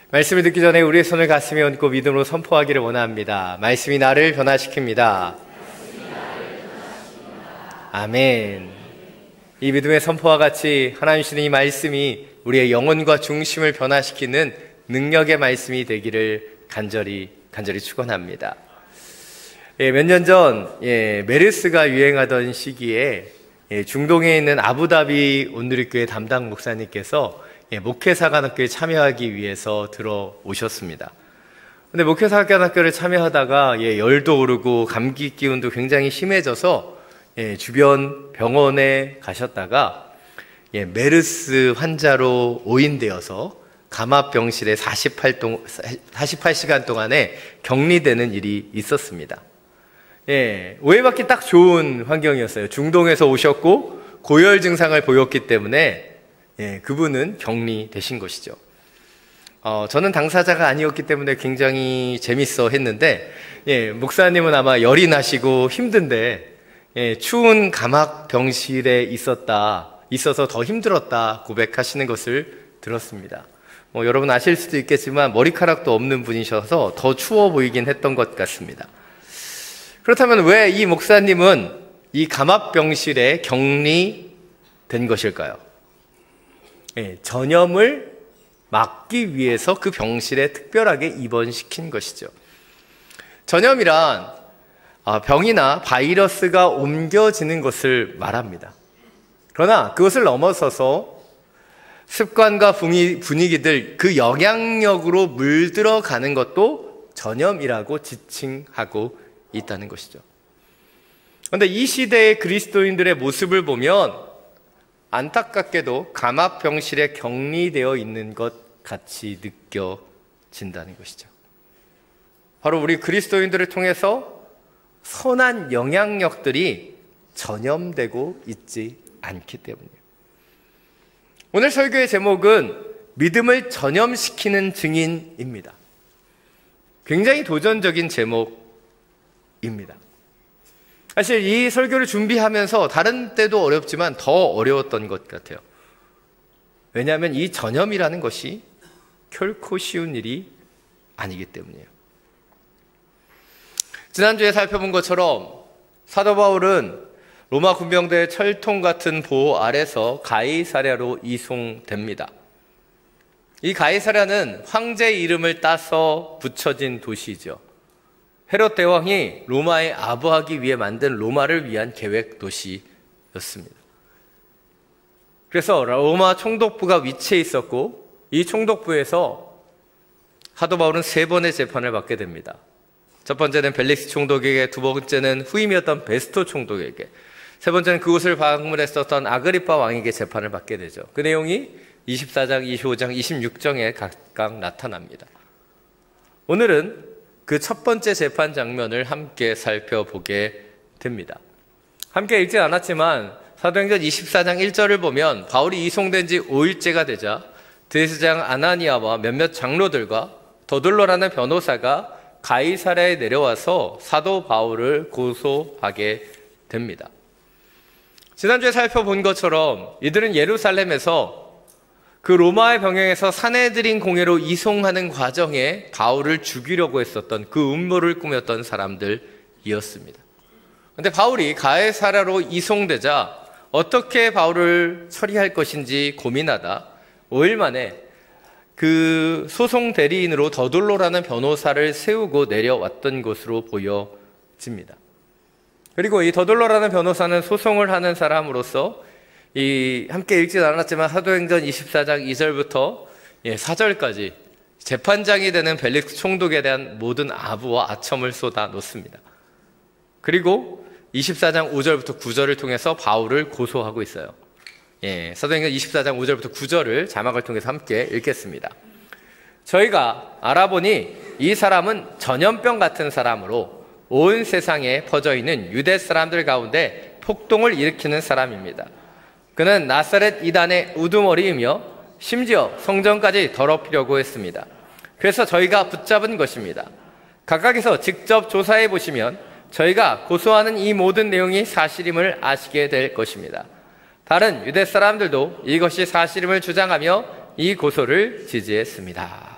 말씀을 듣기 전에 우리의 손을 가슴에 얹고 믿음으로 선포하기를 원합니다. 말씀이 나를 변화시킵니다. 아멘. 이 믿음의 선포와 같이 하나님 주시는 이 말씀이 우리의 영혼과 중심을 변화시키는 능력의 말씀이 되기를 간절히 축원합니다. 몇 년 전 메르스가 유행하던 시기에 중동에 있는 아부다비 온누리교회 담당 목사님께서 목회사관학교에 참여하기 위해서 들어오셨습니다. 근데 목회사관학교를 참여하다가 열도 오르고 감기 기운도 굉장히 심해져서 주변 병원에 가셨다가 메르스 환자로 오인되어서 감압병실에 48시간 동안에 격리되는 일이 있었습니다. 오해받기 딱 좋은 환경이었어요. 중동에서 오셨고 고열 증상을 보였기 때문에 그분은 격리되신 것이죠. 저는 당사자가 아니었기 때문에 굉장히 재밌어 했는데 목사님은 아마 열이 나시고 힘든데 추운 감압병실에 있어서 더 힘들었다 고백하시는 것을 들었습니다. 여러분 아실 수도 있겠지만 머리카락도 없는 분이셔서 더 추워 보이긴 했던 것 같습니다. 그렇다면 왜 이 목사님은 이 감압병실에 격리된 것일까요? 전염을 막기 위해서 그 병실에 특별하게 입원시킨 것이죠. 전염이란 병이나 바이러스가 옮겨지는 것을 말합니다. 그러나 그것을 넘어서서 습관과 분위기들, 그 영향력으로 물들어가는 것도 전염이라고 지칭하고 있다는 것이죠. 그런데 이 시대의 그리스도인들의 모습을 보면 안타깝게도 감압병실에 격리되어 있는 것 같이 느껴진다는 것이죠. 바로 우리 그리스도인들을 통해서 선한 영향력들이 전염되고 있지 않기 때문이에요. 오늘 설교의 제목은 믿음을 전염시키는 증인입니다. 굉장히 도전적인 제목입니다. 사실 이 설교를 준비하면서 다른 때도 어렵지만 더 어려웠던 것 같아요. 왜냐하면 이 전염이라는 것이 결코 쉬운 일이 아니기 때문이에요. 지난주에 살펴본 것처럼 사도 바울은 로마 군병대의 철통 같은 보호 아래서 가이사랴로 이송됩니다. 이 가이사랴는 황제의 이름을 따서 붙여진 도시죠. 헤롯 대왕이 로마에 아부하기 위해 만든 로마를 위한 계획 도시였습니다. 그래서 로마 총독부가 위치해 있었고 이 총독부에서 사도 바울은 3번의 재판을 받게 됩니다. 첫 번째는 벨릭스 총독에게, 두 번째는 후임이었던 베스토 총독에게, 세 번째는 그곳을 방문했었던 아그리파 왕에게 재판을 받게 되죠. 그 내용이 24장, 25장, 26장에 각각 나타납니다. 오늘은 그 첫 번째 재판 장면을 함께 살펴보게 됩니다. 함께 읽진 않았지만 사도행전 24장 1절을 보면 바울이 이송된 지 5일째가 되자 대제사장 아나니아와 몇몇 장로들과 더둘러라는 변호사가 가이사랴에 내려와서 사도 바울을 고소하게 됩니다. 지난주에 살펴본 것처럼 이들은 예루살렘에서 그 로마의 병영에서 사내들인 공회로 이송하는 과정에 바울을 죽이려고 했었던 그 음모를 꾸몄던 사람들이었습니다. 그런데 바울이 가이사랴로 이송되자 어떻게 바울을 처리할 것인지 고민하다 5일 만에 그 소송 대리인으로 더둘로라는 변호사를 세우고 내려왔던 것으로 보여집니다. 그리고 이 더둘로라는 변호사는 소송을 하는 사람으로서 함께 읽진 않았지만 사도행전 24장 2절부터 4절까지 재판장이 되는 벨릭스 총독에 대한 모든 아부와 아첨을 쏟아 놓습니다. 그리고 24장 5절부터 9절을 통해서 바울을 고소하고 있어요. 사도행전 24장 5절부터 9절을 자막을 통해서 함께 읽겠습니다. 저희가 알아보니 이 사람은 전염병 같은 사람으로 온 세상에 퍼져 있는 유대 사람들 가운데 폭동을 일으키는 사람입니다. 그는 나사렛 이단의 우두머리이며 심지어 성전까지 더럽히려고 했습니다. 그래서 저희가 붙잡은 것입니다. 각각에서 직접 조사해 보시면 저희가 고소하는 이 모든 내용이 사실임을 아시게 될 것입니다. 다른 유대 사람들도 이것이 사실임을 주장하며 이 고소를 지지했습니다.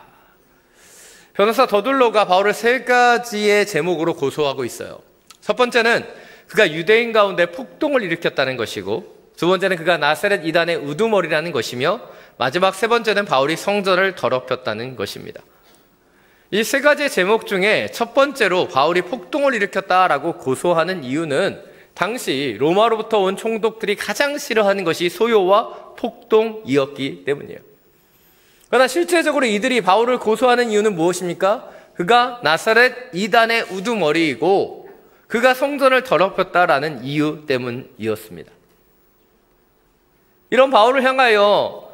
변호사 더둘로가 바울을 세 가지의 제목으로 고소하고 있어요. 첫 번째는 그가 유대인 가운데 폭동을 일으켰다는 것이고, 두 번째는 그가 나사렛 이단의 우두머리라는 것이며, 마지막 세 번째는 바울이 성전을 더럽혔다는 것입니다. 이 세 가지의 제목 중에 첫 번째로 바울이 폭동을 일으켰다라고 고소하는 이유는 당시 로마로부터 온 총독들이 가장 싫어하는 것이 소요와 폭동이었기 때문이에요. 그러나 실제적으로 이들이 바울을 고소하는 이유는 무엇입니까? 그가 나사렛 이단의 우두머리이고 그가 성전을 더럽혔다라는 이유 때문이었습니다. 이런 바울을 향하여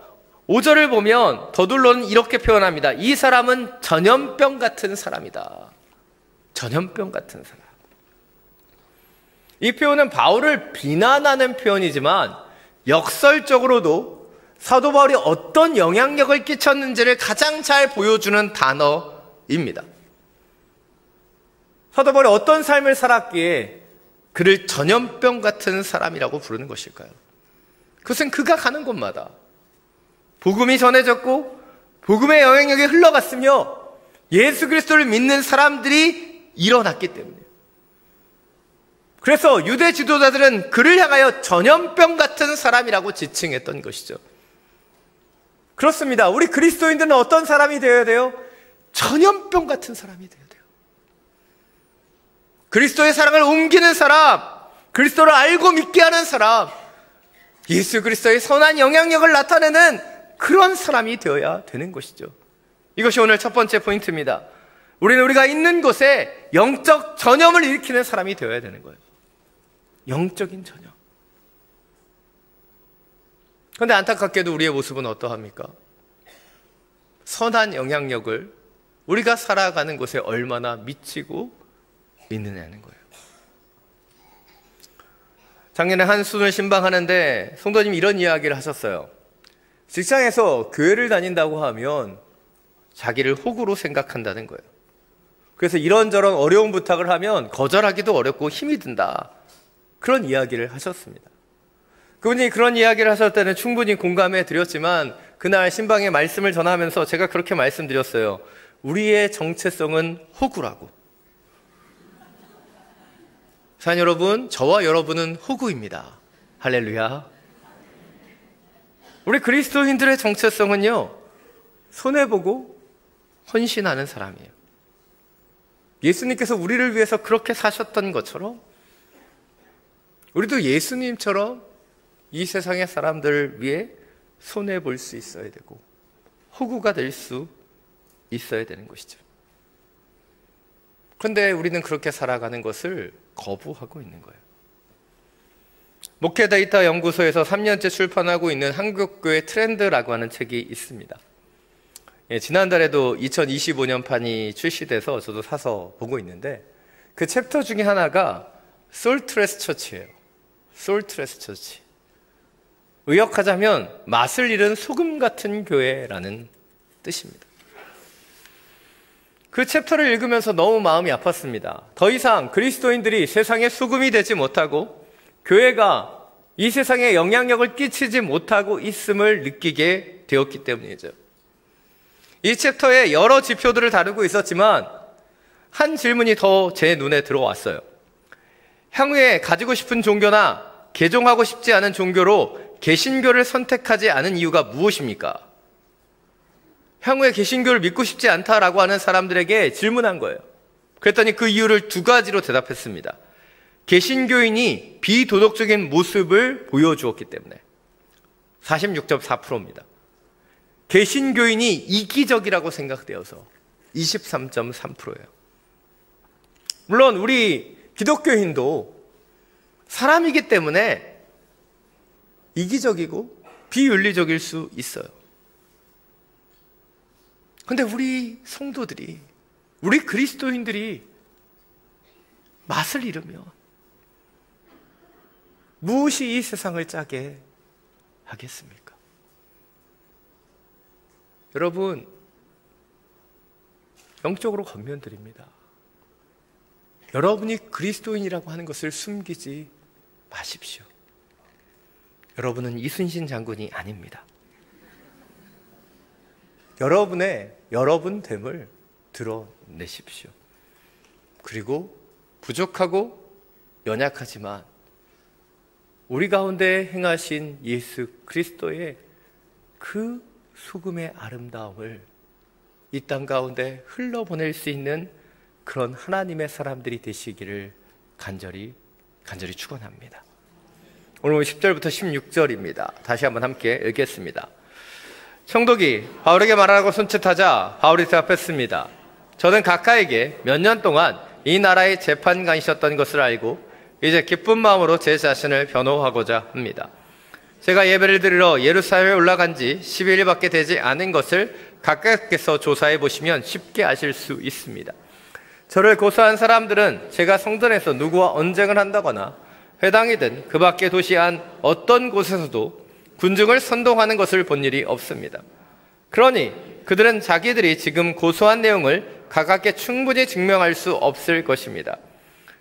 5절을 보면 더둘로는 이렇게 표현합니다. 이 사람은 전염병 같은 사람이다. 전염병 같은 사람. 이 표현은 바울을 비난하는 표현이지만 역설적으로도 사도 바울이 어떤 영향력을 끼쳤는지를 가장 잘 보여주는 단어입니다. 사도 바울이 어떤 삶을 살았기에 그를 전염병 같은 사람이라고 부르는 것일까요? 그것은 그가 가는 곳마다 복음이 전해졌고 복음의 영향력이 흘러갔으며 예수 그리스도를 믿는 사람들이 일어났기 때문이에요. 그래서 유대 지도자들은 그를 향하여 전염병 같은 사람이라고 지칭했던 것이죠. 그렇습니다. 우리 그리스도인들은 어떤 사람이 되어야 돼요? 전염병 같은 사람이 되어야 돼요. 그리스도의 사랑을 옮기는 사람, 그리스도를 알고 믿게 하는 사람, 예수 그리스도의 선한 영향력을 나타내는 그런 사람이 되어야 되는 것이죠. 이것이 오늘 첫 번째 포인트입니다. 우리는 우리가 있는 곳에 영적 전염을 일으키는 사람이 되어야 되는 거예요. 영적인 전염. 그런데 안타깝게도 우리의 모습은 어떠합니까? 선한 영향력을 우리가 살아가는 곳에 얼마나 미치고 있느냐는 거예요. 작년에 한 순을 신방하는데 성도님이 이런 이야기를 하셨어요. 직장에서 교회를 다닌다고 하면 자기를 호구로 생각한다는 거예요. 그래서 이런저런 어려운 부탁을 하면 거절하기도 어렵고 힘이 든다. 그런 이야기를 하셨습니다. 그분이 그런 이야기를 하셨을 때는 충분히 공감해 드렸지만 그날 신방에 말씀을 전하면서 제가 그렇게 말씀드렸어요. 우리의 정체성은 호구라고. 사랑 여러분, 저와 여러분은 호구입니다. 할렐루야. 우리 그리스도인들의 정체성은요, 손해보고 헌신하는 사람이에요. 예수님께서 우리를 위해서 그렇게 사셨던 것처럼 우리도 예수님처럼 이 세상의 사람들을 위해 손해볼 수 있어야 되고 호구가 될 수 있어야 되는 것이죠. 그런데 우리는 그렇게 살아가는 것을 거부하고 있는 거예요. 목회 데이터 연구소에서 3년째 출판하고 있는 한국교회 트렌드라고 하는 책이 있습니다. 지난달에도 2025년 판이 출시돼서 저도 사서 보고 있는데 그 챕터 중에 하나가 솔트레스 처치예요. 솔트레스 처치. 의역하자면 맛을 잃은 소금 같은 교회라는 뜻입니다. 그 챕터를 읽으면서 너무 마음이 아팠습니다. 더 이상 그리스도인들이 세상의 소금이 되지 못하고 교회가 이 세상에 영향력을 끼치지 못하고 있음을 느끼게 되었기 때문이죠. 이 챕터에 여러 지표들을 다루고 있었지만 한 질문이 더 제 눈에 들어왔어요. 향후에 가지고 싶은 종교나 개종하고 싶지 않은 종교로 개신교를 선택하지 않은 이유가 무엇입니까? 향후에 개신교를 믿고 싶지 않다라고 하는 사람들에게 질문한 거예요. 그랬더니 그 이유를 두 가지로 대답했습니다. 개신교인이 비도덕적인 모습을 보여주었기 때문에 46.4%입니다. 개신교인이 이기적이라고 생각되어서 23.3%예요. 물론 우리 기독교인도 사람이기 때문에 이기적이고 비윤리적일 수 있어요. 그런데 우리 성도들이, 우리 그리스도인들이 맛을 잃으면 무엇이 이 세상을 짜게 하겠습니까? 여러분, 영적으로 권면드립니다. 여러분이 그리스도인이라고 하는 것을 숨기지 마십시오. 여러분은 이순신 장군이 아닙니다. 여러분의 여러분됨을 드러내십시오. 그리고 부족하고 연약하지만 우리 가운데 행하신 예수 그리스도의 그 수금의 아름다움을 이 땅 가운데 흘러보낼 수 있는 그런 하나님의 사람들이 되시기를 간절히 축원합니다. 오늘 10절부터 16절입니다. 다시 한번 함께 읽겠습니다. 총독이 바울에게 말하라고 손짓하자 바울이 대답했습니다. 저는 각하에게 몇 년 동안 이 나라의 재판관이셨던 것을 알고 이제 기쁜 마음으로 제 자신을 변호하고자 합니다. 제가 예배를 드리러 예루살렘에 올라간 지 12일밖에 되지 않은 것을 각하께서 조사해 보시면 쉽게 아실 수 있습니다. 저를 고소한 사람들은 제가 성전에서 누구와 언쟁을 한다거나 회당이든 그 밖의 도시 안 어떤 곳에서도 군중을 선동하는 것을 본 일이 없습니다. 그러니 그들은 자기들이 지금 고소한 내용을 각하께 충분히 증명할 수 없을 것입니다.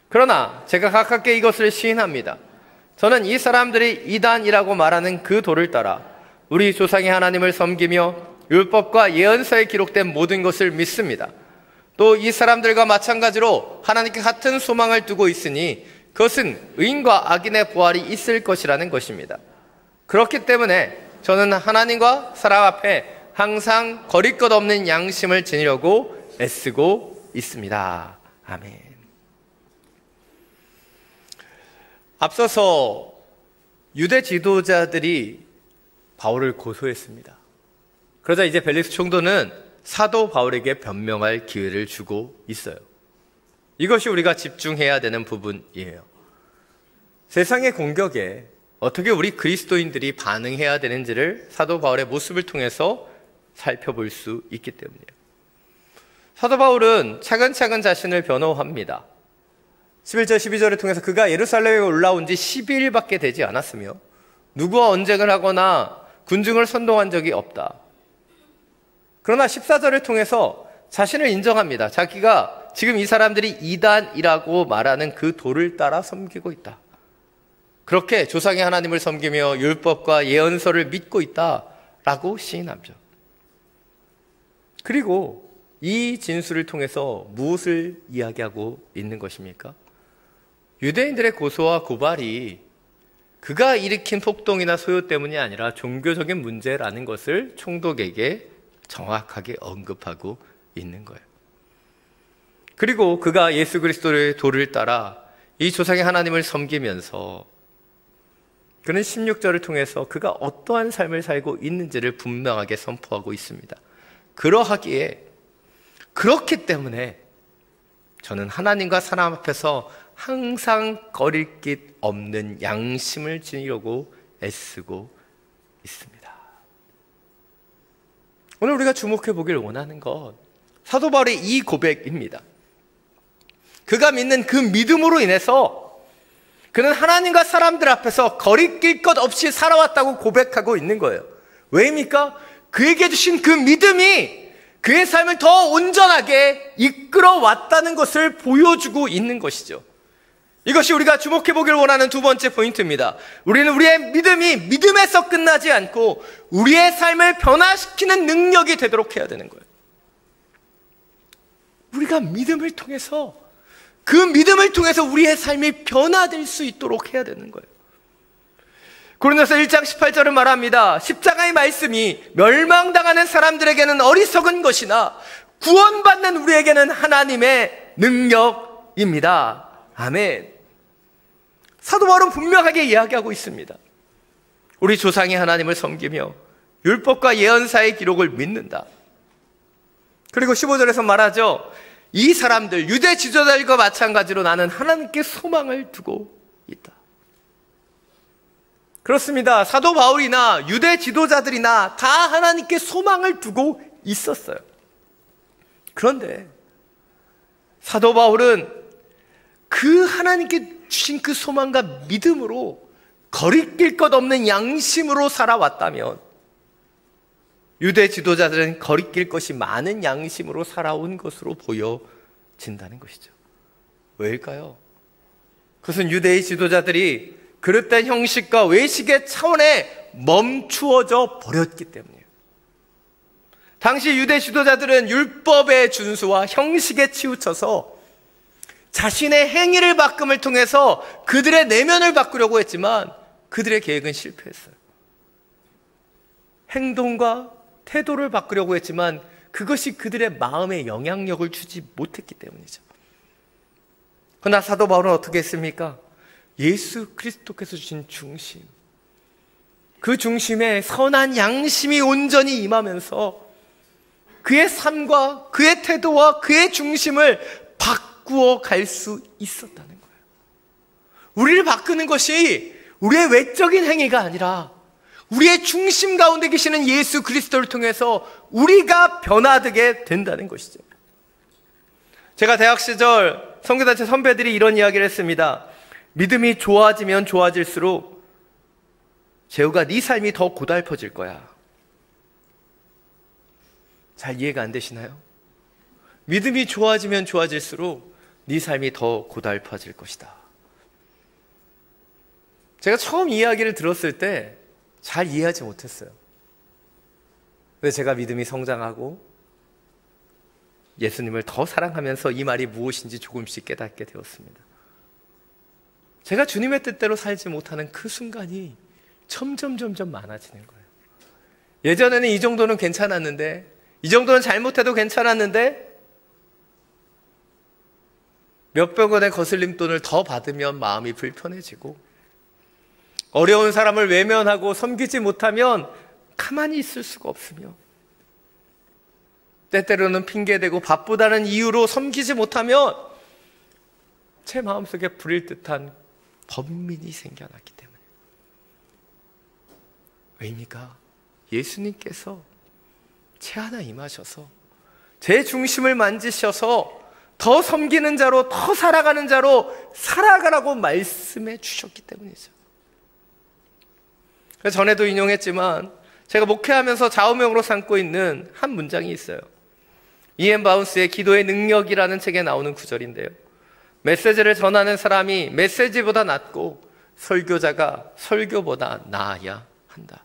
그러나 제가 각하께 이것을 시인합니다. 저는 이 사람들이 이단이라고 말하는 그 도를 따라 우리 조상의 하나님을 섬기며 율법과 예언서에 기록된 모든 것을 믿습니다. 또 이 사람들과 마찬가지로 하나님께 같은 소망을 두고 있으니 그것은 의인과 악인의 부활이 있을 것이라는 것입니다. 그렇기 때문에 저는 하나님과 사람 앞에 항상 거릴 것 없는 양심을 지니려고 애쓰고 있습니다. 아멘. 앞서서 유대 지도자들이 바울을 고소했습니다. 그러자 이제 벨릭스 총독은 사도 바울에게 변명할 기회를 주고 있어요. 이것이 우리가 집중해야 되는 부분이에요. 세상의 공격에 어떻게 우리 그리스도인들이 반응해야 되는지를 사도 바울의 모습을 통해서 살펴볼 수 있기 때문이에요. 사도 바울은 차근차근 자신을 변호합니다. 11절 12절을 통해서 그가 예루살렘에 올라온 지 12일밖에 되지 않았으며 누구와 언쟁을 하거나 군중을 선동한 적이 없다. 그러나 14절을 통해서 자신을 인정합니다. 자기가 지금 이 사람들이 이단이라고 말하는 그 도를 따라 섬기고 있다. 그렇게 조상의 하나님을 섬기며 율법과 예언서를 믿고 있다라고 시인하죠. 그리고 이 진술을 통해서 무엇을 이야기하고 있는 것입니까? 유대인들의 고소와 고발이 그가 일으킨 폭동이나 소요 때문이 아니라 종교적인 문제라는 것을 총독에게 정확하게 언급하고 있는 거예요. 그리고 그가 예수 그리스도의 도를 따라 이 조상의 하나님을 섬기면서 그는 16절을 통해서 그가 어떠한 삶을 살고 있는지를 분명하게 선포하고 있습니다. 그러하기에 그렇기 때문에 저는 하나님과 사람 앞에서 항상 거릴 길 없는 양심을 지니려고 애쓰고 있습니다. 오늘 우리가 주목해 보길 원하는 것, 사도 바울의 이 고백입니다. 그가 믿는 그 믿음으로 인해서 그는 하나님과 사람들 앞에서 거리낄 것 없이 살아왔다고 고백하고 있는 거예요. 왜입니까? 그에게 주신 그 믿음이 그의 삶을 더 온전하게 이끌어왔다는 것을 보여주고 있는 것이죠. 이것이 우리가 주목해 보길 원하는 두 번째 포인트입니다. 우리는 우리의 믿음이 믿음에서 끝나지 않고 우리의 삶을 변화시키는 능력이 되도록 해야 되는 거예요. 우리가 믿음을 통해서 그 믿음을 통해서 우리의 삶이 변화될 수 있도록 해야 되는 거예요. 고린도서 1장 18절은 말합니다. 십자가의 말씀이 멸망당하는 사람들에게는 어리석은 것이나 구원받는 우리에게는 하나님의 능력입니다. 아멘. 사도 바울은 분명하게 이야기하고 있습니다. 우리 조상이 하나님을 섬기며 율법과 예언사의 기록을 믿는다. 그리고 15절에서 말하죠. 이 사람들, 유대 지도자들과 마찬가지로 나는 하나님께 소망을 두고 있다. 그렇습니다. 사도 바울이나 유대 지도자들이나 다 하나님께 소망을 두고 있었어요. 그런데 사도 바울은 그 하나님께 주신 그 소망과 믿음으로 거리낄 것 없는 양심으로 살아왔다면 유대 지도자들은 거리낄 것이 많은 양심으로 살아온 것으로 보여진다는 것이죠. 왜일까요? 그것은 유대의 지도자들이 그릇된 형식과 외식의 차원에 멈추어져 버렸기 때문이에요. 당시 유대 지도자들은 율법의 준수와 형식에 치우쳐서 자신의 행위를 바꿈을 통해서 그들의 내면을 바꾸려고 했지만 그들의 계획은 실패했어요. 행동과 태도를 바꾸려고 했지만 그것이 그들의 마음에 영향력을 주지 못했기 때문이죠. 그러나 사도 바울은 어떻게 했습니까? 예수 그리스도께서 주신 중심, 그 중심에 선한 양심이 온전히 임하면서 그의 삶과 그의 태도와 그의 중심을 바꾸어 갈 수 있었다는 거예요. 우리를 바꾸는 것이 우리의 외적인 행위가 아니라 우리의 중심 가운데 계시는 예수 그리스도를 통해서 우리가 변화되게 된다는 것이죠. 제가 대학 시절 선교단체 선배들이 이런 이야기를 했습니다. 믿음이 좋아지면 좋아질수록 재우가 네 삶이 더 고달퍼질 거야. 잘 이해가 안 되시나요? 믿음이 좋아지면 좋아질수록 네 삶이 더 고달퍼질 것이다. 제가 처음 이 이야기를 들었을 때 잘 이해하지 못했어요. 근데 제가 믿음이 성장하고 예수님을 더 사랑하면서 이 말이 무엇인지 조금씩 깨닫게 되었습니다. 제가 주님의 뜻대로 살지 못하는 그 순간이 점점 많아지는 거예요. 예전에는 이 정도는 괜찮았는데, 이 정도는 잘못해도 괜찮았는데 몇백 원의 거슬림 돈을 더 받으면 마음이 불편해지고, 어려운 사람을 외면하고 섬기지 못하면 가만히 있을 수가 없으며, 때때로는 핑계대고 바쁘다는 이유로 섬기지 못하면 제 마음속에 불일 듯한 번민이 생겨났기 때문에. 왜입니까? 예수님께서 제 하나 임하셔서 제 중심을 만지셔서 더 섬기는 자로, 더 살아가는 자로 살아가라고 말씀해 주셨기 때문이죠. 전에도 인용했지만 제가 목회하면서 좌우명으로 삼고 있는 한 문장이 있어요. 이앤 바운스의 기도의 능력이라는 책에 나오는 구절인데요. 메시지를 전하는 사람이 메시지보다 낫고 설교자가 설교보다 나아야 한다.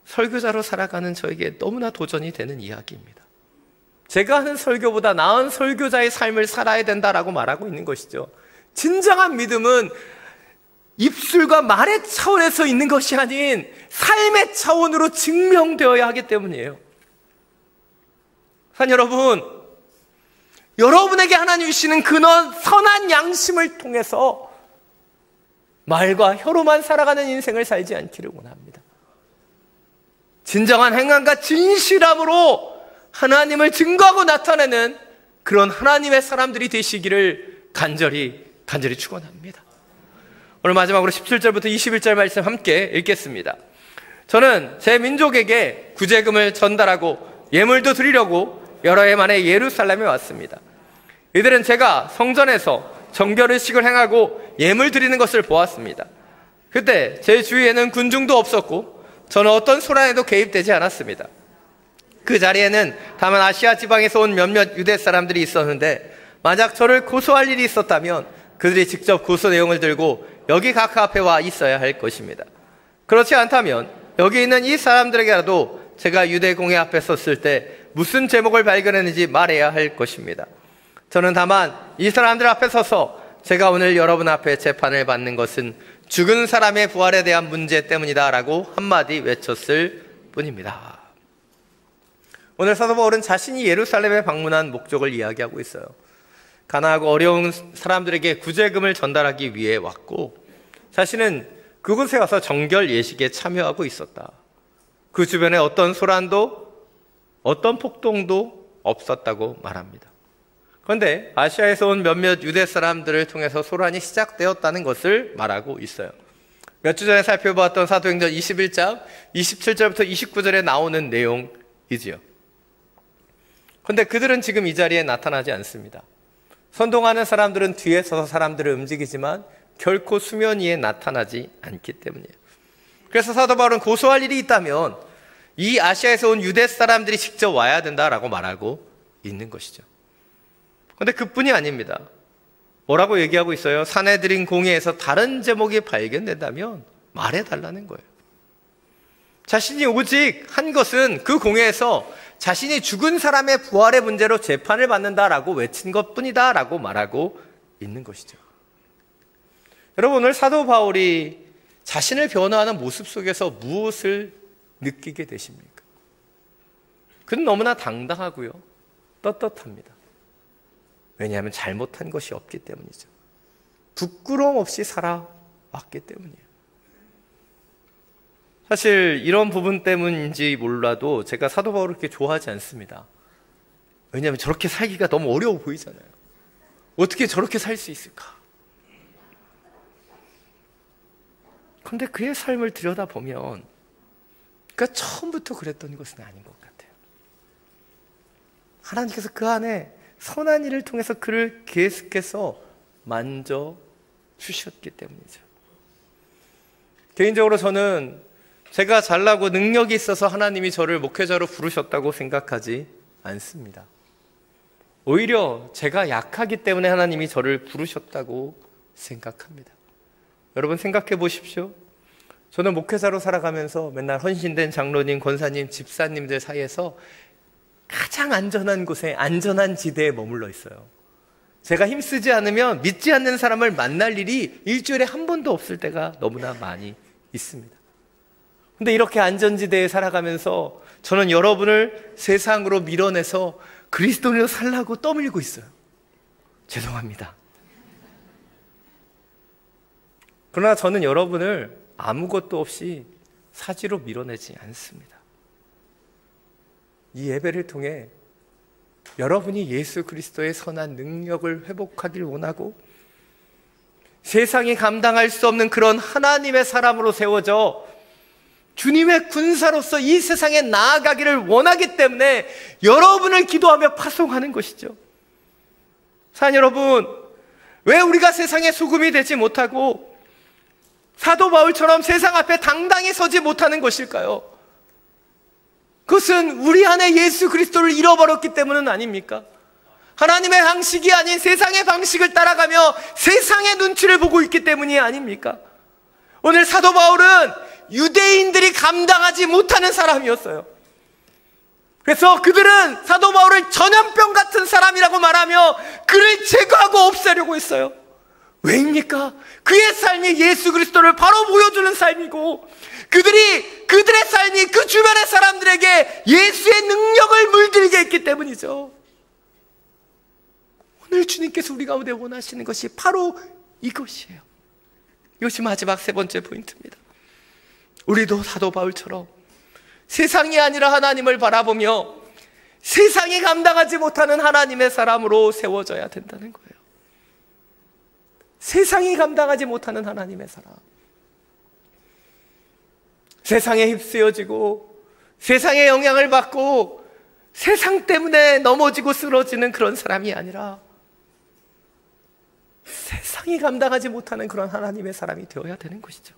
설교자로 살아가는 저에게 너무나 도전이 되는 이야기입니다. 제가 하는 설교보다 나은 설교자의 삶을 살아야 된다라고 말하고 있는 것이죠. 진정한 믿음은 입술과 말의 차원에서 있는 것이 아닌 삶의 차원으로 증명되어야 하기 때문이에요. 산 여러분, 여러분에게 하나님 주시는 그 선한 양심을 통해서 말과 혀로만 살아가는 인생을 살지 않기를 원합니다. 진정한 행함과 진실함으로 하나님을 증거하고 나타내는 그런 하나님의 사람들이 되시기를 간절히 축원합니다. 오늘 마지막으로 17절부터 21절 말씀 함께 읽겠습니다. 저는 제 민족에게 구제금을 전달하고 예물도 드리려고 여러 해 만에 예루살렘에 왔습니다. 이들은 제가 성전에서 정결의식을 행하고 예물 드리는 것을 보았습니다. 그때 제 주위에는 군중도 없었고 저는 어떤 소란에도 개입되지 않았습니다. 그 자리에는 다만 아시아 지방에서 온 몇몇 유대 사람들이 있었는데, 만약 저를 고소할 일이 있었다면 그들이 직접 고소 내용을 들고 여기 각하 앞에 와 있어야 할 것입니다. 그렇지 않다면 여기 있는 이 사람들에게라도 제가 유대 공회 앞에 섰을 때 무슨 제목을 발견했는지 말해야 할 것입니다. 저는 다만 이 사람들 앞에 서서 제가 오늘 여러분 앞에 재판을 받는 것은 죽은 사람의 부활에 대한 문제 때문이다 라고 한마디 외쳤을 뿐입니다. 오늘 사도 바울은 자신이 예루살렘에 방문한 목적을 이야기하고 있어요. 가난하고 어려운 사람들에게 구제금을 전달하기 위해 왔고, 자신은 그곳에 와서 정결 예식에 참여하고 있었다. 그 주변에 어떤 소란도 어떤 폭동도 없었다고 말합니다. 그런데 아시아에서 온 몇몇 유대 사람들을 통해서 소란이 시작되었다는 것을 말하고 있어요. 몇 주 전에 살펴보았던 사도행전 21장 27절부터 29절에 나오는 내용이지요. 그런데 그들은 지금 이 자리에 나타나지 않습니다. 선동하는 사람들은 뒤에 서서 사람들을 움직이지만 결코 수면 위에 나타나지 않기 때문이에요. 그래서 사도 바울은 고소할 일이 있다면 이 아시아에서 온 유대 사람들이 직접 와야 된다라고 말하고 있는 것이죠. 그런데 그뿐이 아닙니다. 뭐라고 얘기하고 있어요? 사내들인 공회에서 다른 제목이 발견된다면 말해달라는 거예요. 자신이 오직 한 것은 그 공회에서 자신이 죽은 사람의 부활의 문제로 재판을 받는다라고 외친 것뿐이다 라고 말하고 있는 것이죠. 여러분, 오늘 사도 바울이 자신을 변호하는 모습 속에서 무엇을 느끼게 되십니까? 그는 너무나 당당하고요, 떳떳합니다. 왜냐하면 잘못한 것이 없기 때문이죠. 부끄러움 없이 살아왔기 때문이에요. 사실 이런 부분 때문인지 몰라도 제가 사도 바울을 그렇게 좋아하지 않습니다. 왜냐하면 저렇게 살기가 너무 어려워 보이잖아요. 어떻게 저렇게 살 수 있을까? 그런데 그의 삶을 들여다보면 그가 처음부터 그랬던 것은 아닌 것 같아요. 하나님께서 그 안에 선한 일을 통해서 그를 계속해서 만져주셨기 때문이죠. 개인적으로 저는 제가 잘나고 능력이 있어서 하나님이 저를 목회자로 부르셨다고 생각하지 않습니다. 오히려 제가 약하기 때문에 하나님이 저를 부르셨다고 생각합니다. 여러분 생각해 보십시오. 저는 목회자로 살아가면서 맨날 헌신된 장로님, 권사님, 집사님들 사이에서 가장 안전한 곳에, 안전한 지대에 머물러 있어요. 제가 힘쓰지 않으면 믿지 않는 사람을 만날 일이 일주일에 한 번도 없을 때가 너무나 많이 있습니다. 근데 이렇게 안전지대에 살아가면서 저는 여러분을 세상으로 밀어내서 그리스도인으로 살라고 떠밀고 있어요. 죄송합니다. 그러나 저는 여러분을 아무것도 없이 사지로 밀어내지 않습니다. 이 예배를 통해 여러분이 예수 그리스도의 선한 능력을 회복하길 원하고 세상이 감당할 수 없는 그런 하나님의 사람으로 세워져 주님의 군사로서 이 세상에 나아가기를 원하기 때문에 여러분을 기도하며 파송하는 것이죠. 사랑 여러분, 왜 우리가 세상의 소금이 되지 못하고 사도 바울처럼 세상 앞에 당당히 서지 못하는 것일까요? 그것은 우리 안에 예수 그리스도를 잃어버렸기 때문은 아닙니까? 하나님의 방식이 아닌 세상의 방식을 따라가며 세상의 눈치를 보고 있기 때문이 아닙니까? 오늘 사도 바울은 유대인들이 감당하지 못하는 사람이었어요. 그래서 그들은 사도 바울을 전염병 같은 사람이라고 말하며 그를 제거하고 없애려고 했어요. 왜입니까? 그의 삶이 예수 그리스도를 바로 보여주는 삶이고 그들의 삶이 그 주변의 사람들에게 예수의 능력을 물들이게 했기 때문이죠. 오늘 주님께서 우리 가운데 원하시는 것이 바로 이것이에요. 이것이 마지막 세 번째 포인트입니다. 우리도 사도 바울처럼 세상이 아니라 하나님을 바라보며 세상이 감당하지 못하는 하나님의 사람으로 세워져야 된다는 거예요. 세상이 감당하지 못하는 하나님의 사람. 세상에 휩쓰여지고 세상의 영향을 받고 세상 때문에 넘어지고 쓰러지는 그런 사람이 아니라 세상이 감당하지 못하는 그런 하나님의 사람이 되어야 되는 것이죠.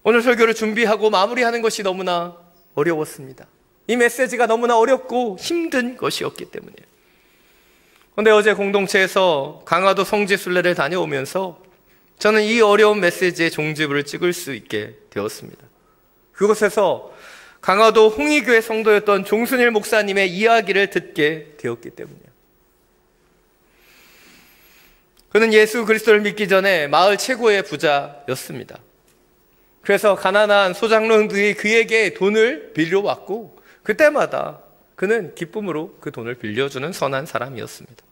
오늘 설교를 준비하고 마무리하는 것이 너무나 어려웠습니다. 이 메시지가 너무나 어렵고 힘든 것이었기 때문이에요. 그런데 어제 공동체에서 강화도 성지순례를 다녀오면서 저는 이 어려운 메시지의 종지부를 찍을 수 있게 되었습니다. 그곳에서 강화도 홍익교회 성도였던 종순일 목사님의 이야기를 듣게 되었기 때문이에요. 그는 예수 그리스도를 믿기 전에 마을 최고의 부자였습니다. 그래서 가난한 소장농들이 그에게 돈을 빌려왔고 그때마다 그는 기쁨으로 그 돈을 빌려주는 선한 사람이었습니다.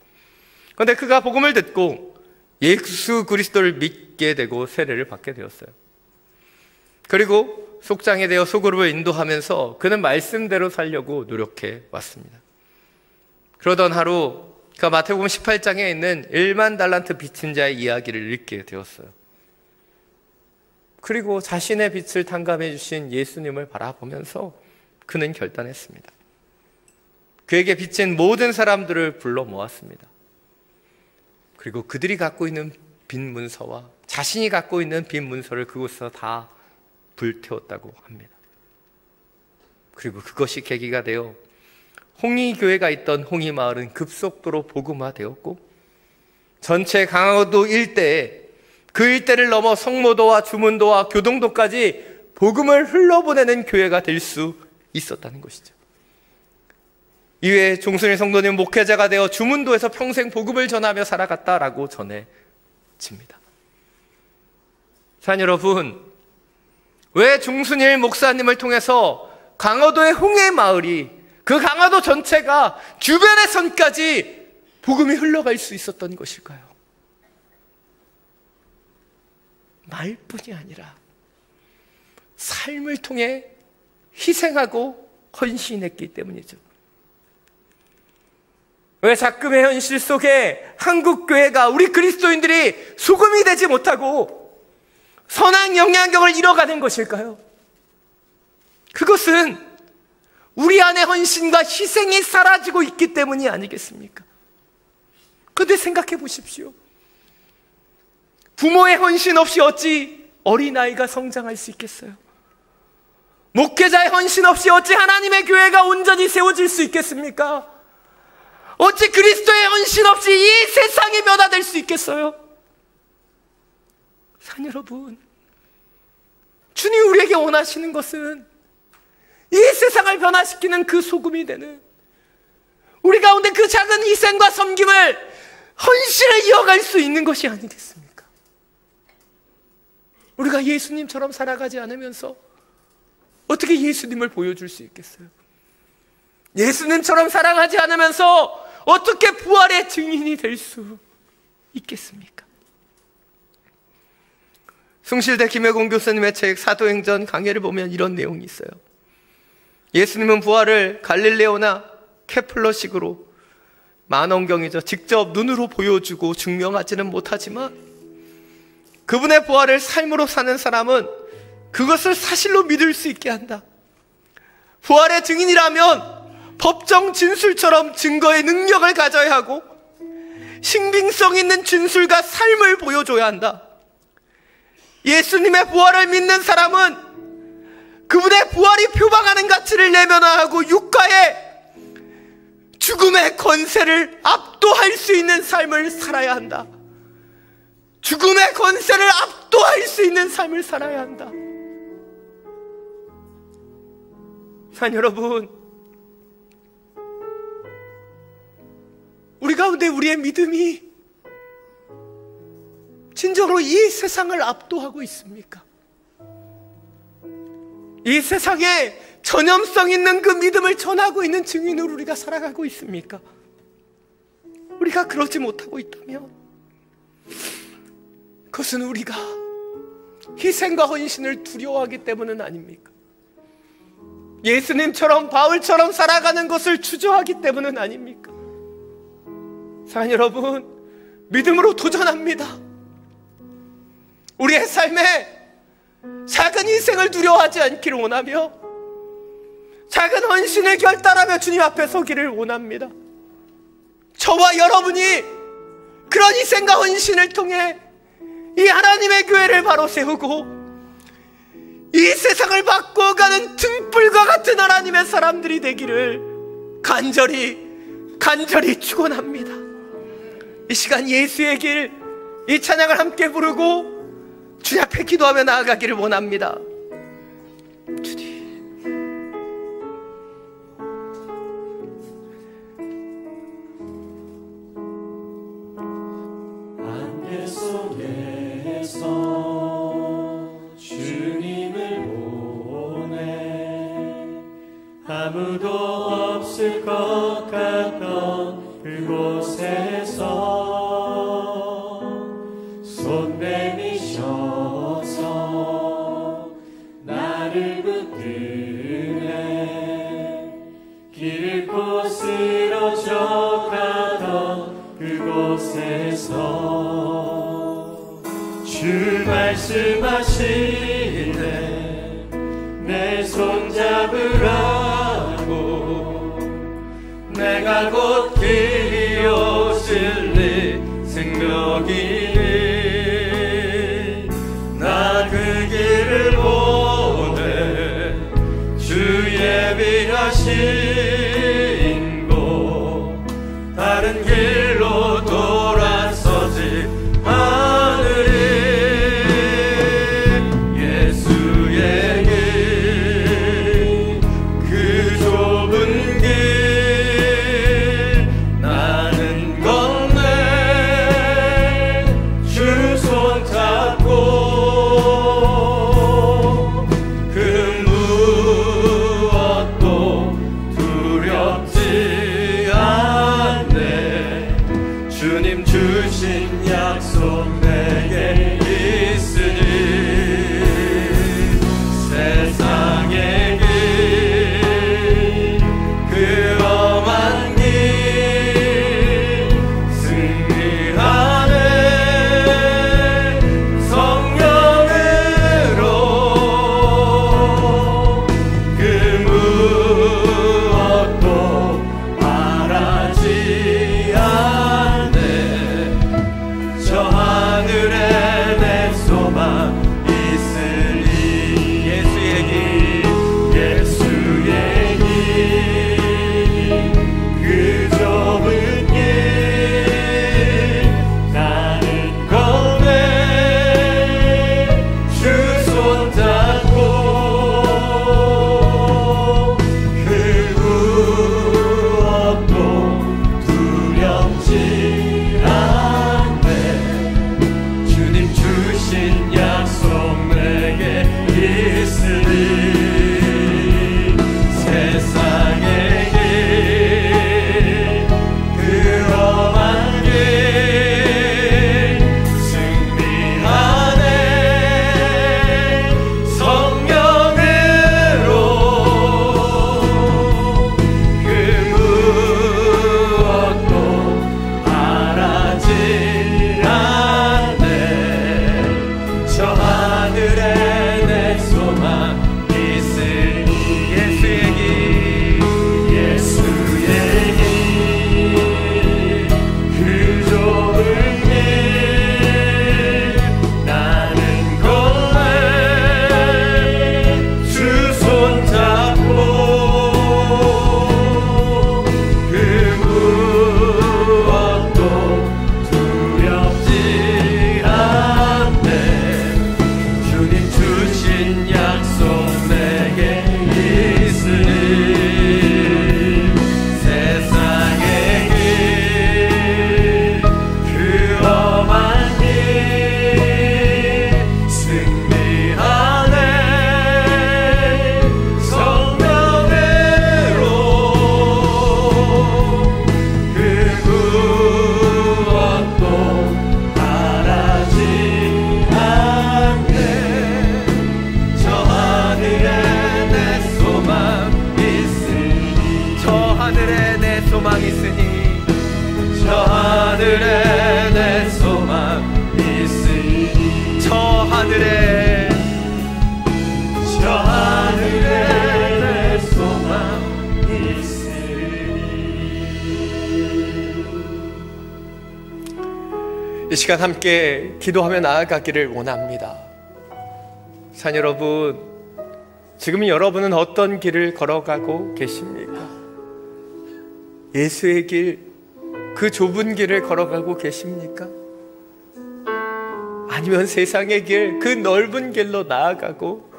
그런데 그가 복음을 듣고 예수 그리스도를 믿게 되고 세례를 받게 되었어요. 그리고 속장에 대어 소그룹을 인도하면서 그는 말씀대로 살려고 노력해 왔습니다. 그러던 하루 그가 마태복음 18장에 있는 1만 달란트 빚진 자의 이야기를 읽게 되었어요. 그리고 자신의 빚을 탕감해 주신 예수님을 바라보면서 그는 결단했습니다. 그에게 빚진 모든 사람들을 불러 모았습니다. 그리고 그들이 갖고 있는 빚 문서와 자신이 갖고 있는 빚 문서를 그곳에서 다 불태웠다고 합니다. 그리고 그것이 계기가 되어 홍익교회가 있던 홍익마을은 급속도로 복음화되었고 전체 강화도 일대에 그 일대를 넘어 성모도와 주문도와 교동도까지 복음을 흘러보내는 교회가 될 수 있었다는 것이죠. 이외에 종순일 성도님 목회자가 되어 주문도에서 평생 복음을 전하며 살아갔다라고 전해집니다. 사랑 여러분, 왜 종순일 목사님을 통해서 강화도의 홍해마을이, 그 강화도 전체가 주변의 선까지 복음이 흘러갈 수 있었던 것일까요? 말뿐이 아니라 삶을 통해 희생하고 헌신했기 때문이죠. 왜 작금의 현실 속에 한국교회가, 우리 그리스도인들이 소금이 되지 못하고 선한 영향력을 잃어가는 것일까요? 그것은 우리 안에 헌신과 희생이 사라지고 있기 때문이 아니겠습니까? 그런데 생각해 보십시오. 부모의 헌신 없이 어찌 어린아이가 성장할 수 있겠어요? 목회자의 헌신 없이 어찌 하나님의 교회가 온전히 세워질 수 있겠습니까? 어찌 그리스도의 헌신 없이 이 세상이 변화될 수 있겠어요? 사랑 여러분, 주님 우리에게 원하시는 것은 이 세상을 변화시키는 그 소금이 되는, 우리 가운데 그 작은 희생과 섬김을, 헌신을 이어갈 수 있는 것이 아니겠습니까? 우리가 예수님처럼 살아가지 않으면서 어떻게 예수님을 보여줄 수 있겠어요? 예수님처럼 살아가지 않으면서 어떻게 부활의 증인이 될 수 있겠습니까? 숭실대 김혜공 교수님의 책 사도행전 강해를 보면 이런 내용이 있어요. 예수님은 부활을 갈릴레오나 케플러식으로, 만원경이죠, 직접 눈으로 보여주고 증명하지는 못하지만 그분의 부활을 삶으로 사는 사람은 그것을 사실로 믿을 수 있게 한다. 부활의 증인이라면 법정 진술처럼 증거의 능력을 가져야 하고 신빙성 있는 진술과 삶을 보여줘야 한다. 예수님의 부활을 믿는 사람은 그분의 부활이 표방하는 가치를 내면화하고 육가의 죽음의 권세를 압도할 수 있는 삶을 살아야 한다. 죽음의 권세를 압도할 수 있는 삶을 살아야 한다. 사랑 여러분, 우리 가운데 우리의 믿음이 진정으로 이 세상을 압도하고 있습니까? 이 세상에 전염성 있는 그 믿음을 전하고 있는 증인으로 우리가 살아가고 있습니까? 우리가 그러지 못하고 있다면 그것은 우리가 희생과 헌신을 두려워하기 때문은 아닙니까? 예수님처럼 바울처럼 살아가는 것을 주저하기 때문은 아닙니까? 사랑 여러분, 믿음으로 도전합니다. 우리의 삶에 작은 희생을 두려워하지 않기를 원하며 작은 헌신을 결단하며 주님 앞에 서기를 원합니다. 저와 여러분이 그런 희생과 헌신을 통해 이 하나님의 교회를 바로 세우고 이 세상을 바꿔가는 등불과 같은 하나님의 사람들이 되기를 간절히 축원합니다. 이 시간 예수의 길, 이 찬양을 함께 부르고 주님 앞에 기도하며 나아가기를 원합니다. 주님, 안개 속에서 주님을 보내 아무도 없을 것 같던 그곳에서 손 내미셔서 나를 붙드네 길 잃고 쓰러져 가던 그곳에서 주 말씀하시네 내 손 잡으라고 내가 곧 길이 오실리 생명이니 나 그 길을 보내 주 예비하신 곳 다른 길로 돌아서지 않으리 예수의 길 약속 내게 있으니 세상의 길 그 험한 길 승리하네 성령으로 그 무엇도 바라지 않네 저 하늘에 내 소망 있으니 예수의 길 그 좁은 길 나는 거네 주 손잡고 그 무엇도 두렵지 않네 주님 주신 약속 내게 있으니 세상의 길 그 험한 길 승리하네 성령으로 그 무엇도 바라지 않네 저 하늘에 내 소망 있으니 예수의 길 그 좁은 길 나는 걸래 주 손잡고 그 무엇도 두렵지 않네 주님 주신 약속 내게 있으니 세상의 길 그 험한 길 승리하네 성령으로 그 무엇도 바라지 않네 저 하늘에 내 소망 있으니 저 하늘에 내 소망 있으니 저 하늘에 내 소망 있으니 저 하늘에 내 소망 있으니 이 시간 함께 기도하며 나아가기를 원합니다. 산 여러분, 지금 여러분은 어떤 길을 걸어가고 계십니까? 예수의 길, 그 좁은 길을 걸어가고 계십니까? 아니면 세상의 길, 그 넓은 길로 나아가고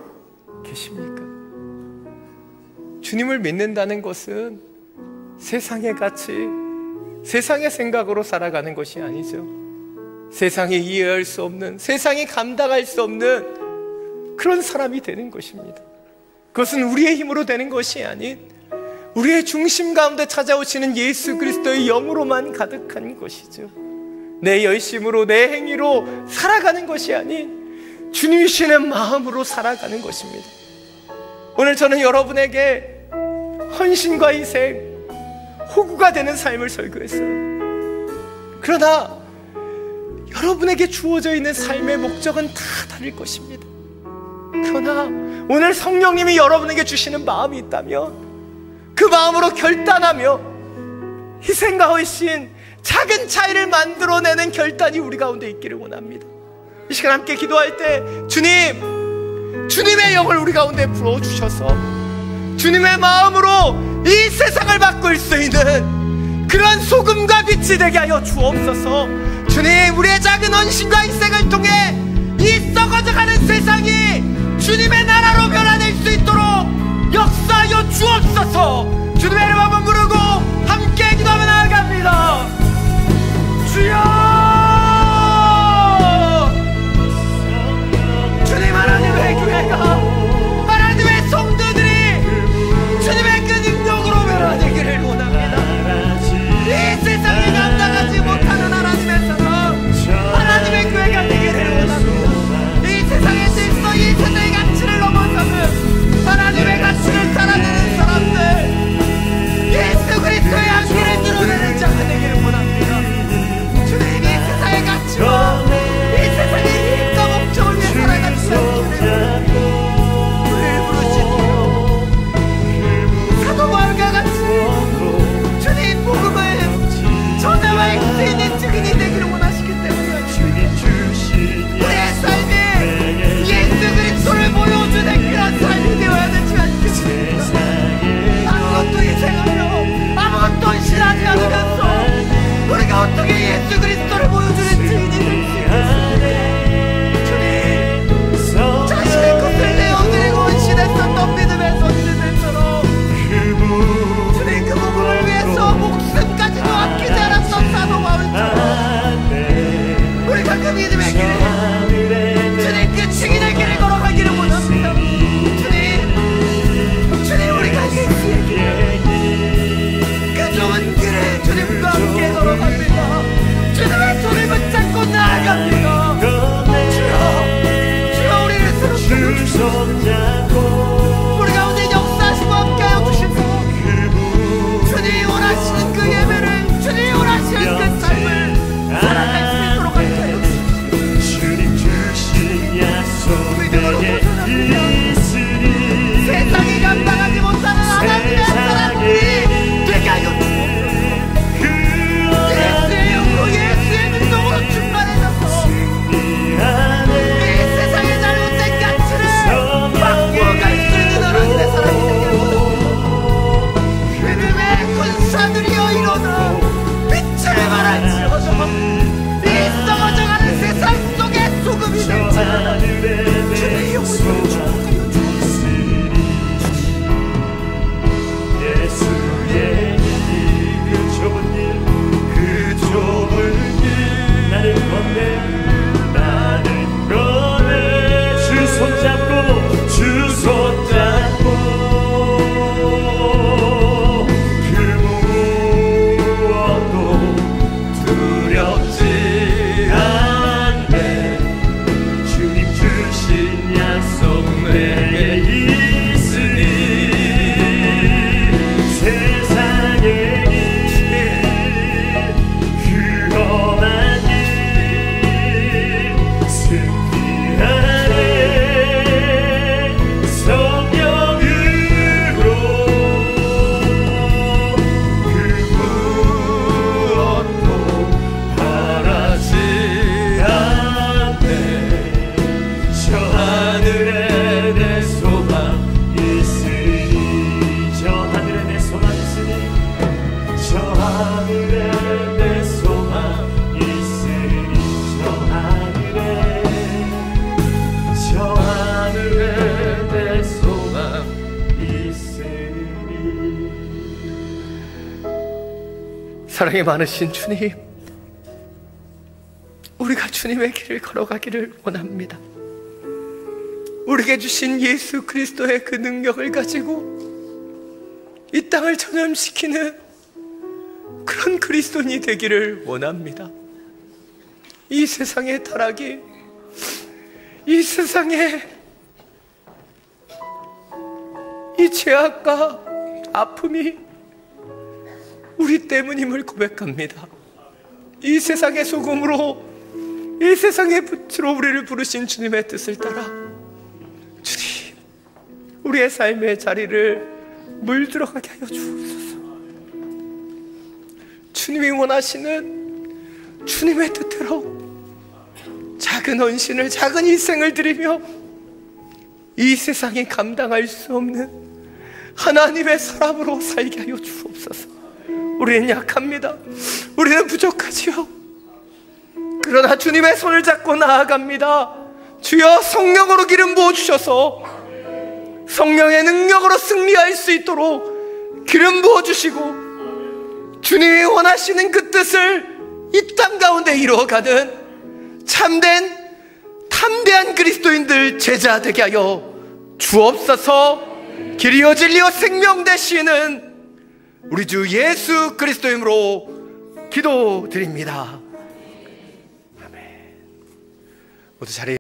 계십니까? 주님을 믿는다는 것은 세상의 가치, 세상의 생각으로 살아가는 것이 아니죠. 세상이 이해할 수 없는, 세상이 감당할 수 없는 그런 사람이 되는 것입니다. 그것은 우리의 힘으로 되는 것이 아닌 우리의 중심 가운데 찾아오시는 예수 그리스도의 영으로만 가득한 것이죠. 내 열심으로, 내 행위로 살아가는 것이 아닌 주님이 주시는 마음으로 살아가는 것입니다. 오늘 저는 여러분에게 헌신과 희생, 호구가 되는 삶을 설교했어요. 그러나 여러분에게 주어져 있는 삶의 목적은 다 다를 것입니다. 그러나 오늘 성령님이 여러분에게 주시는 마음이 있다면 그 마음으로 결단하며 희생과 헌신, 작은 차이를 만들어내는 결단이 우리 가운데 있기를 원합니다. 이 시간 함께 기도할 때 주님의 영을 우리 가운데 부어주셔서 주님의 마음으로 이 세상을 바꿀 수 있는 그런 소금과 빛이 되게 하여 주옵소서. 주님, 우리의 작은 헌신과 희생을 통해 이 썩어져가는 세상이 주님의 나라로 변화될 수 있도록 역사하여 주옵소서. 주님의 이름 한번 부르고 함께 기도하며 나아갑니다. 주여, 주님, 하나님의 교회가, 하나님의 성도들이 주님의 그 능력으로 변화되기를 원합니다. 이 세상에 감당하지 못하는 하나님의 사랑, 하늘에 내 소망 있으니 저 하늘에 내 소망 있으니. 사랑이 많으신 주님, 우리가 주님의 길을 걸어가기를 원합니다. 우리에게 주신 예수 그리스도의 그 능력을 가지고 이 땅을 전염시키는 그런 그리스도인이 되기를 원합니다. 이 세상의 타락이, 이 세상의 이 죄악과 아픔이 우리 때문임을 고백합니다. 이 세상의 소금으로, 이 세상의 빛으로 우리를 부르신 주님의 뜻을 따라 주님, 우리의 삶의 자리를 물들어가게 하여 주옵소서. 주님이 원하시는 주님의 뜻대로 작은 헌신을, 작은 희생을 드리며 이 세상이 감당할 수 없는 하나님의 사람으로 살게 하여 주옵소서. 우리는 약합니다. 우리는 부족하지요. 그러나 주님의 손을 잡고 나아갑니다. 주여, 성령으로 기름 부어주셔서 성령의 능력으로 승리할 수 있도록 기름 부어주시고 주님이 원하시는 그 뜻을 이 땅 가운데 이루어가는 참된 담대한 그리스도인들 제자 되게 하여 주옵소서. 길이요 진리요 생명 되시는 우리 주 예수 그리스도 이름으로 기도드립니다. 아멘. 모두 자리에